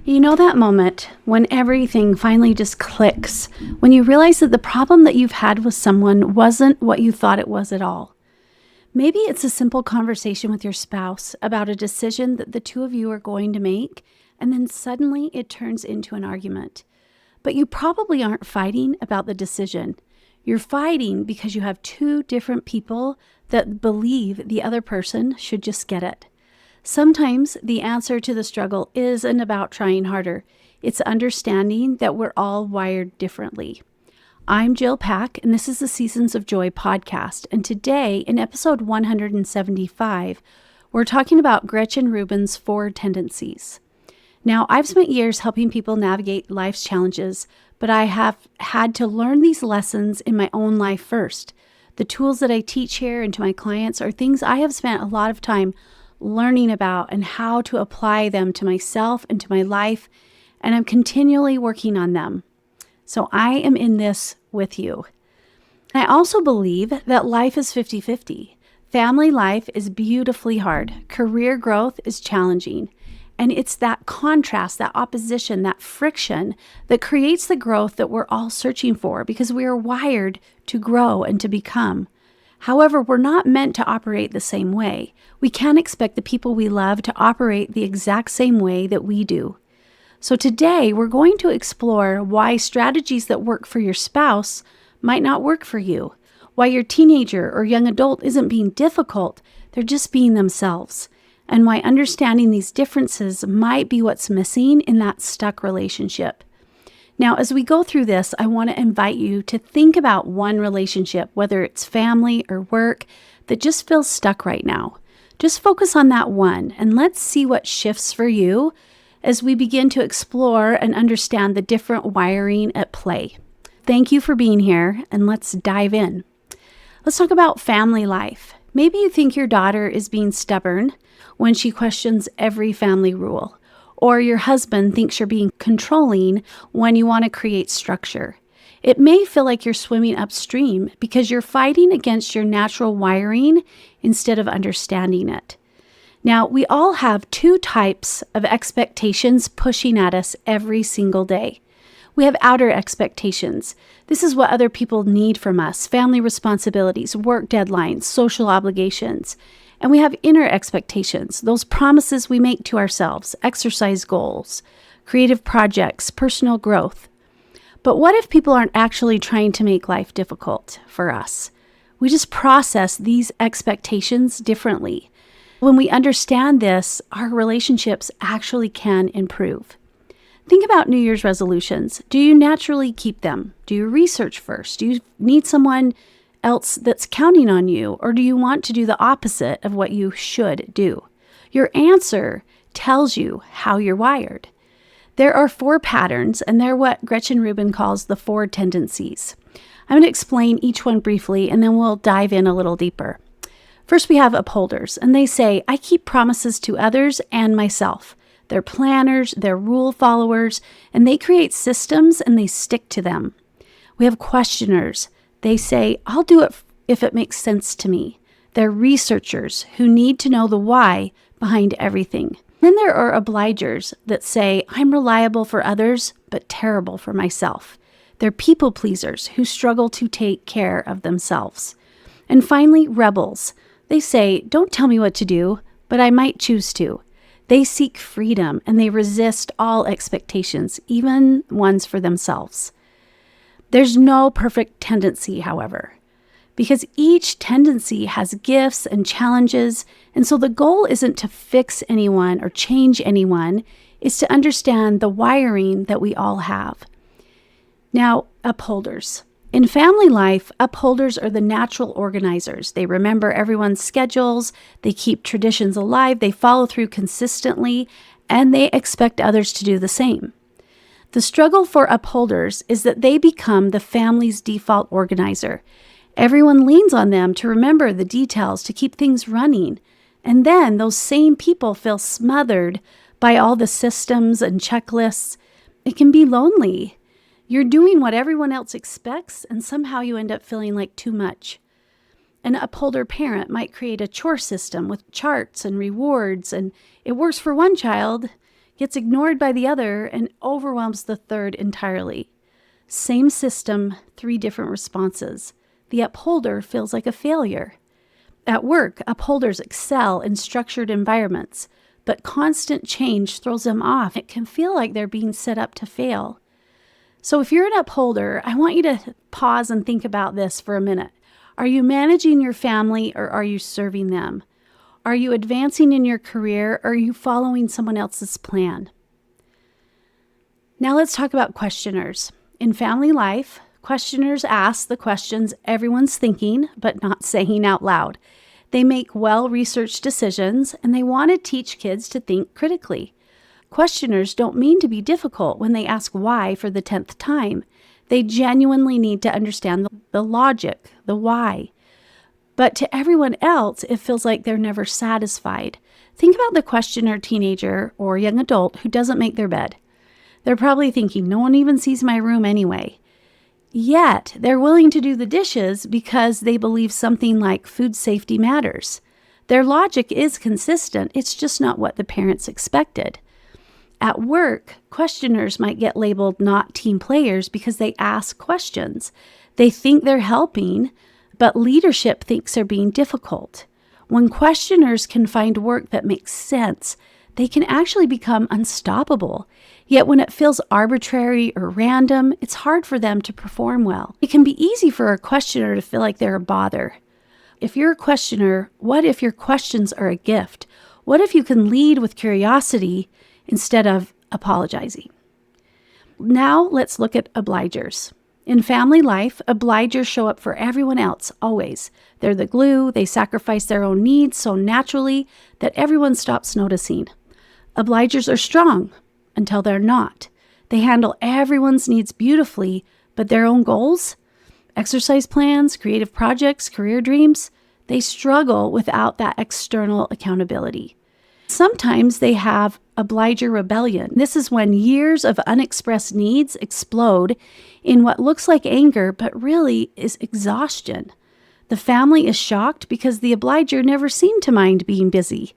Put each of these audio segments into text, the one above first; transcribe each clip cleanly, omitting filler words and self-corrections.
You know that moment when everything finally just clicks, when you realize that the problem that you've had with someone wasn't what you thought it was at all. Maybe it's a simple conversation with your spouse about a decision that the two of you are going to make, and then suddenly it turns into an argument. But you probably aren't fighting about the decision. You're fighting because you have two different people that believe the other person should just get it. Sometimes the answer to the struggle isn't about trying harder. It's understanding that we're all wired differently. I'm Jill Pack, and this is the Seasons of Joy podcast. And today, in episode 175, we're talking about Gretchen Rubin's 4 tendencies. Now, I've spent years helping people navigate life's challenges, but I have had to learn these lessons in my own life first. The tools that I teach here and to my clients are things I have spent a lot of time learning about and how to apply them to myself and to my life, and I'm continually working on them. So I am in this with you. I also believe that life is 50-50. Family life is beautifully hard. Career growth is challenging. And it's that contrast, that opposition, that friction that creates the growth that we're all searching for because we are wired to grow and to become. However, we're not meant to operate the same way. We can't expect the people we love to operate the exact same way that we do. So today, we're going to explore why strategies that work for your spouse might not work for you, why your teenager or young adult isn't being difficult, they're just being themselves, and why understanding these differences might be what's missing in that stuck relationship. Now, as we go through this, I want to invite you to think about one relationship, whether it's family or work, that just feels stuck right now. Just focus on that one, and let's see what shifts for you as we begin to explore and understand the different wiring at play. Thank you for being here, and let's dive in. Let's talk about family life. Maybe you think your daughter is being stubborn when she questions every family rule. Or your husband thinks you're being controlling when you want to create structure. It may feel like you're swimming upstream because you're fighting against your natural wiring instead of understanding it. Now, we all have 2 types of expectations pushing at us every single day. We have outer expectations. This is what other people need from us: family responsibilities, work deadlines, social obligations. And we have inner expectations, those promises we make to ourselves, exercise goals, creative projects, personal growth. But what if people aren't actually trying to make life difficult for us? We just process these expectations differently. When we understand this, our relationships actually can improve. Think about New Year's resolutions. Do you naturally keep them? Do you research first? Do you need someone else that's counting on you, or do you want to do the opposite of what you should do? Your answer tells you how you're wired. There are 4 patterns, and they're what Gretchen Rubin calls the 4 tendencies. I'm going to explain each one briefly, and then we'll dive in a little deeper. First, we have upholders, and they say, I keep promises to others and myself. They're planners, they're rule followers, and they create systems and they stick to them. We have questioners. They say, I'll do it if it makes sense to me. They're researchers who need to know the why behind everything. Then there are obligers that say, I'm reliable for others, but terrible for myself. They're people pleasers who struggle to take care of themselves. And finally, rebels. They say, don't tell me what to do, but I might choose to. They seek freedom and they resist all expectations, even ones for themselves. There's no perfect tendency, however, because each tendency has gifts and challenges, and so the goal isn't to fix anyone or change anyone, it's to understand the wiring that we all have. Now, upholders. In family life, upholders are the natural organizers. They remember everyone's schedules, they keep traditions alive, they follow through consistently, and they expect others to do the same. The struggle for upholders is that they become the family's default organizer. Everyone leans on them to remember the details to keep things running. And then those same people feel smothered by all the systems and checklists. It can be lonely. You're doing what everyone else expects, and somehow you end up feeling like too much. An upholder parent might create a chore system with charts and rewards, and it works for one child, gets ignored by the other, and overwhelms the third entirely. Same system, 3 different responses. The upholder feels like a failure. At work, upholders excel in structured environments, but constant change throws them off. It can feel like they're being set up to fail. So if you're an upholder, I want you to pause and think about this for a minute. Are you managing your family, or are you serving them? Are you advancing in your career, or are you following someone else's plan? Now let's talk about questioners. In family life, questioners ask the questions everyone's thinking but not saying out loud. They make well-researched decisions, and they want to teach kids to think critically. Questioners don't mean to be difficult when they ask why for the 10th time. They genuinely need to understand the logic, the why. But to everyone else, it feels like they're never satisfied. Think about the questioner teenager or young adult who doesn't make their bed. They're probably thinking, no one even sees my room anyway. Yet, they're willing to do the dishes because they believe something like food safety matters. Their logic is consistent, it's just not what the parents expected. At work, questioners might get labeled not team players because they ask questions. They think they're helping, but leadership thinks they're being difficult. When questioners can find work that makes sense, they can actually become unstoppable. Yet when it feels arbitrary or random, it's hard for them to perform well. It can be easy for a questioner to feel like they're a bother. If you're a questioner, what if your questions are a gift? What if you can lead with curiosity instead of apologizing? Now let's look at obligers. In family life, obligers show up for everyone else, always. They're the glue. They sacrifice their own needs so naturally that everyone stops noticing. Obligers are strong until they're not. They handle everyone's needs beautifully, but their own goals, exercise plans, creative projects, career dreams, they struggle without that external accountability. Sometimes they have obliger rebellion. This is when years of unexpressed needs explode in what looks like anger, but really is exhaustion. The family is shocked because the obliger never seemed to mind being busy.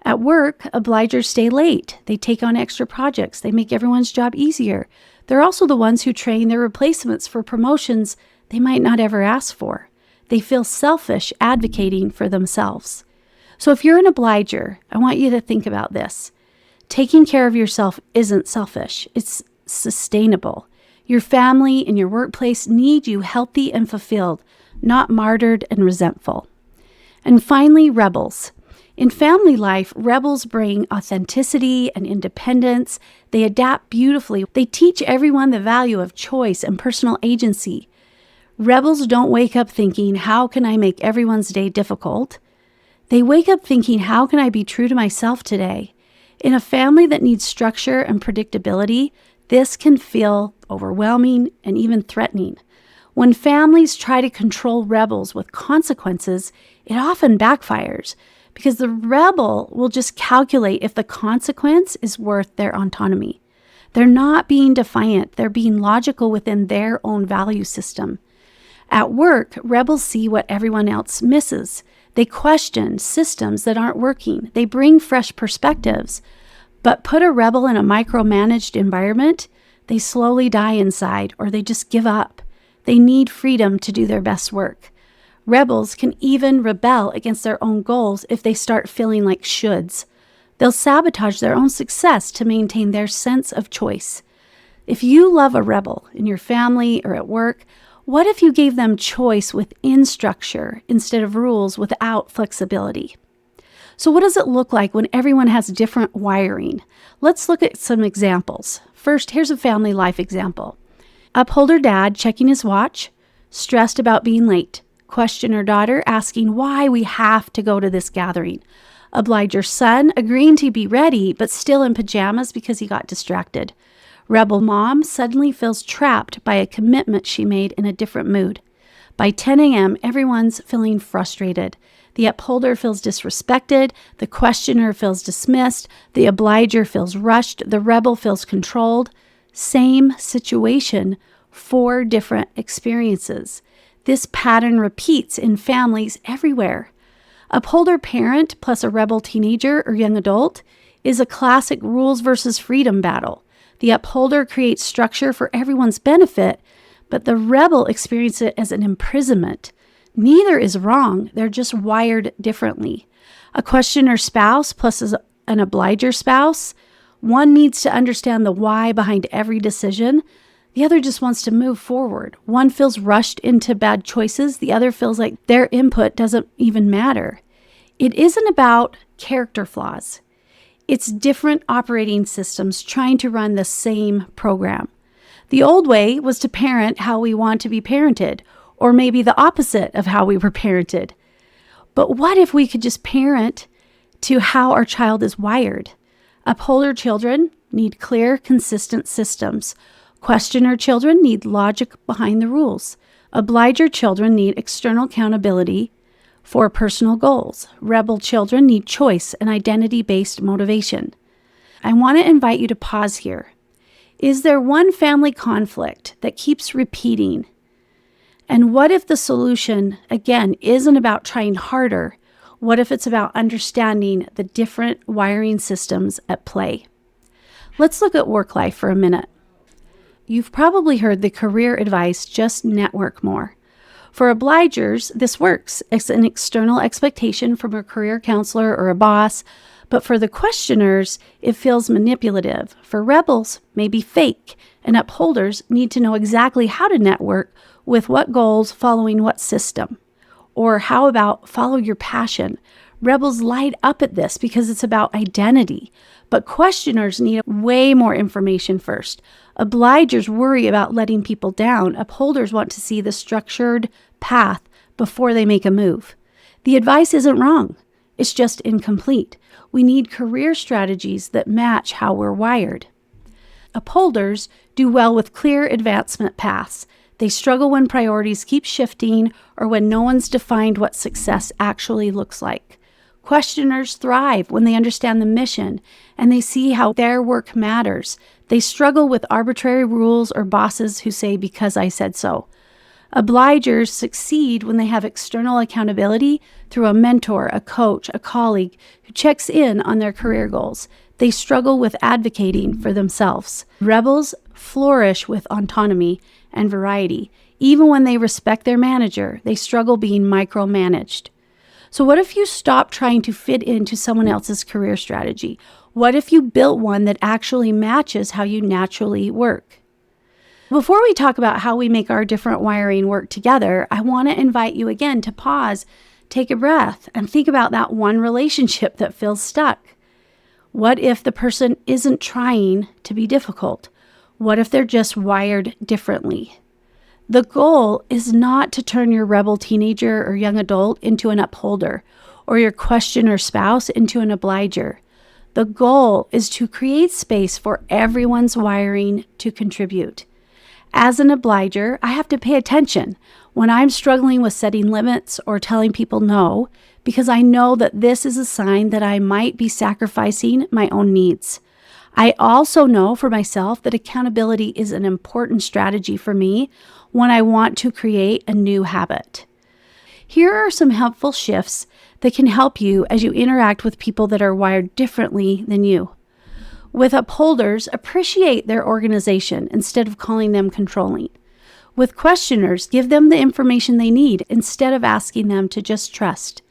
At work, obligers stay late. They take on extra projects. They make everyone's job easier. They're also the ones who train their replacements for promotions they might not ever ask for. They feel selfish advocating for themselves. So if you're an obliger, I want you to think about this. Taking care of yourself isn't selfish. It's sustainable. Your family and your workplace need you healthy and fulfilled, not martyred and resentful. And finally, rebels. In family life, rebels bring authenticity and independence. They adapt beautifully. They teach everyone the value of choice and personal agency. Rebels don't wake up thinking, how can I make everyone's day difficult? They wake up thinking, how can I be true to myself today? In a family that needs structure and predictability, this can feel overwhelming and even threatening. When families try to control rebels with consequences, it often backfires because the rebel will just calculate if the consequence is worth their autonomy. They're not being defiant. They're being logical within their own value system. At work, rebels see what everyone else misses. They question systems that aren't working. They bring fresh perspectives. But put a rebel in a micromanaged environment, they slowly die inside or they just give up. They need freedom to do their best work. Rebels can even rebel against their own goals if they start feeling like shoulds. They'll sabotage their own success to maintain their sense of choice. If you love a rebel in your family or at work, what if you gave them choice within structure instead of rules without flexibility? So what does it look like when everyone has different wiring? Let's look at some examples. First, here's a family life example. Upholder dad checking his watch, stressed about being late. Questioner daughter asking why we have to go to this gathering. Obliger son agreeing to be ready but still in pajamas because he got distracted. Rebel mom suddenly feels trapped by a commitment she made in a different mood. By 10 a.m., everyone's feeling frustrated. The upholder feels disrespected. The questioner feels dismissed. The obliger feels rushed. The rebel feels controlled. Same situation, 4 different experiences. This pattern repeats in families everywhere. Upholder parent plus a rebel teenager or young adult, is a classic rules versus freedom battle. The upholder creates structure for everyone's benefit, but the rebel experiences it as an imprisonment. Neither is wrong, they're just wired differently. A questioner spouse plus an obliger spouse, one needs to understand the why behind every decision. The other just wants to move forward. One feels rushed into bad choices. The other feels like their input doesn't even matter. It isn't about character flaws. It's different operating systems trying to run the same program. The old way was to parent how we want to be parented, or maybe the opposite of how we were parented. But what if we could just parent to how our child is wired? Upholder children need clear, consistent systems. Questioner children need logic behind the rules. Obliger children need external accountability for personal goals. Rebel children need choice and identity-based motivation. I want to invite you to pause here. Is there one family conflict that keeps repeating? And what if the solution, again, isn't about trying harder? What if it's about understanding the different wiring systems at play? Let's look at work life for a minute. You've probably heard the career advice, just network more. For obligers, this works. It's an external expectation from a career counselor or a boss, but for the questioners, it feels manipulative. For rebels, maybe fake, and upholders need to know exactly how to network, with what goals, following what system. Or how about follow your passion? Rebels light up at this because it's about identity, but questioners need way more information first. Obligers worry about letting people down. Upholders want to see the structured path before they make a move. The advice isn't wrong. It's just incomplete. We need career strategies that match how we're wired. Upholders do well with clear advancement paths. They struggle when priorities keep shifting or when no one's defined what success actually looks like. Questioners thrive when they understand the mission and they see how their work matters. They struggle with arbitrary rules or bosses who say, "because I said so." Obligers succeed when they have external accountability through a mentor, a coach, a colleague who checks in on their career goals. They struggle with advocating for themselves. Rebels flourish with autonomy and variety. Even when they respect their manager, they struggle being micromanaged. So what if you stop trying to fit into someone else's career strategy? What if you built one that actually matches how you naturally work? Before we talk about how we make our different wiring work together, I want to invite you again to pause, take a breath, and think about that one relationship that feels stuck. What if the person isn't trying to be difficult? What if they're just wired differently? The goal is not to turn your rebel teenager or young adult into an upholder or your questioner spouse into an obliger. The goal is to create space for everyone's wiring to contribute. As an obliger, I have to pay attention when I'm struggling with setting limits or telling people no, because I know that this is a sign that I might be sacrificing my own needs. I also know for myself that accountability is an important strategy for me when I want to create a new habit. Here are some helpful shifts that can help you as you interact with people that are wired differently than you. With upholders, appreciate their organization instead of calling them controlling. With questioners, give them the information they need instead of asking them to just trust.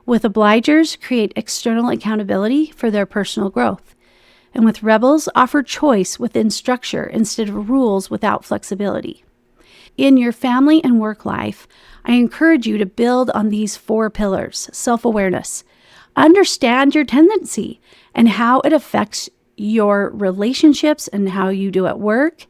With obligers, create external accountability for their personal growth. And with rebels, offer choice within structure instead of rules without flexibility. In your family and work life, I encourage you to build on these 4 pillars. Self-awareness. Understand your tendency and how it affects your relationships and how you do at work.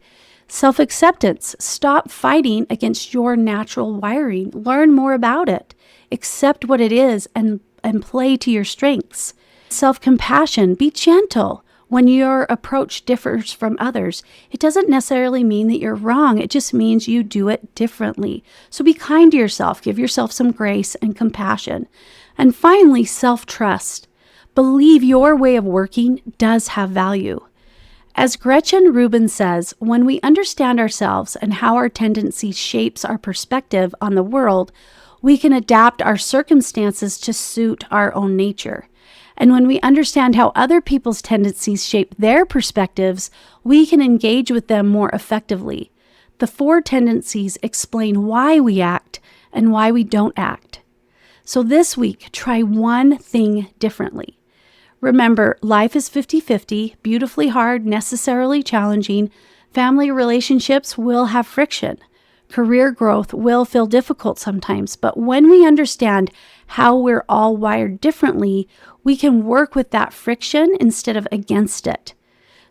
Self-acceptance. Stop fighting against your natural wiring. Learn more about it. Accept what it is and play to your strengths. Self-compassion. Be gentle. When your approach differs from others, it doesn't necessarily mean that you're wrong. It just means you do it differently. So be kind to yourself. Give yourself some grace and compassion. And finally, self-trust. Believe your way of working does have value. As Gretchen Rubin says, when we understand ourselves and how our tendencies shapes our perspective on the world, we can adapt our circumstances to suit our own nature. And when we understand how other people's tendencies shape their perspectives, we can engage with them more effectively. The 4 tendencies explain why we act and why we don't act. So this week, try one thing differently. Remember, life is 50-50, beautifully hard, necessarily challenging. Family relationships will have friction. Career growth will feel difficult sometimes, but when we understand how we're all wired differently, we can work with that friction instead of against it.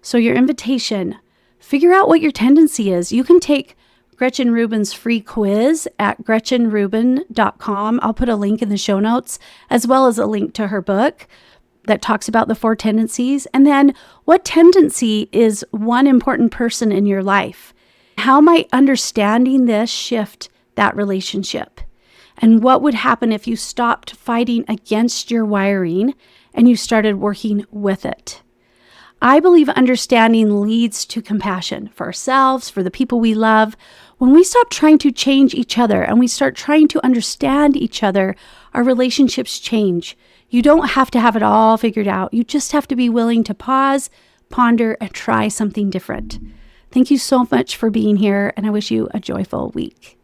So your invitation, figure out what your tendency is. You can take Gretchen Rubin's free quiz at gretchenrubin.com. I'll put a link in the show notes, as well as a link to her book that talks about the 4 tendencies. And then what tendency is one important person in your life? How might understanding this shift that relationship? And what would happen if you stopped fighting against your wiring and you started working with it? I believe understanding leads to compassion for ourselves, for the people we love. When we stop trying to change each other and we start trying to understand each other, our relationships change. You don't have to have it all figured out. You just have to be willing to pause, ponder, and try something different. Thank you so much for being here, and I wish you a joyful week.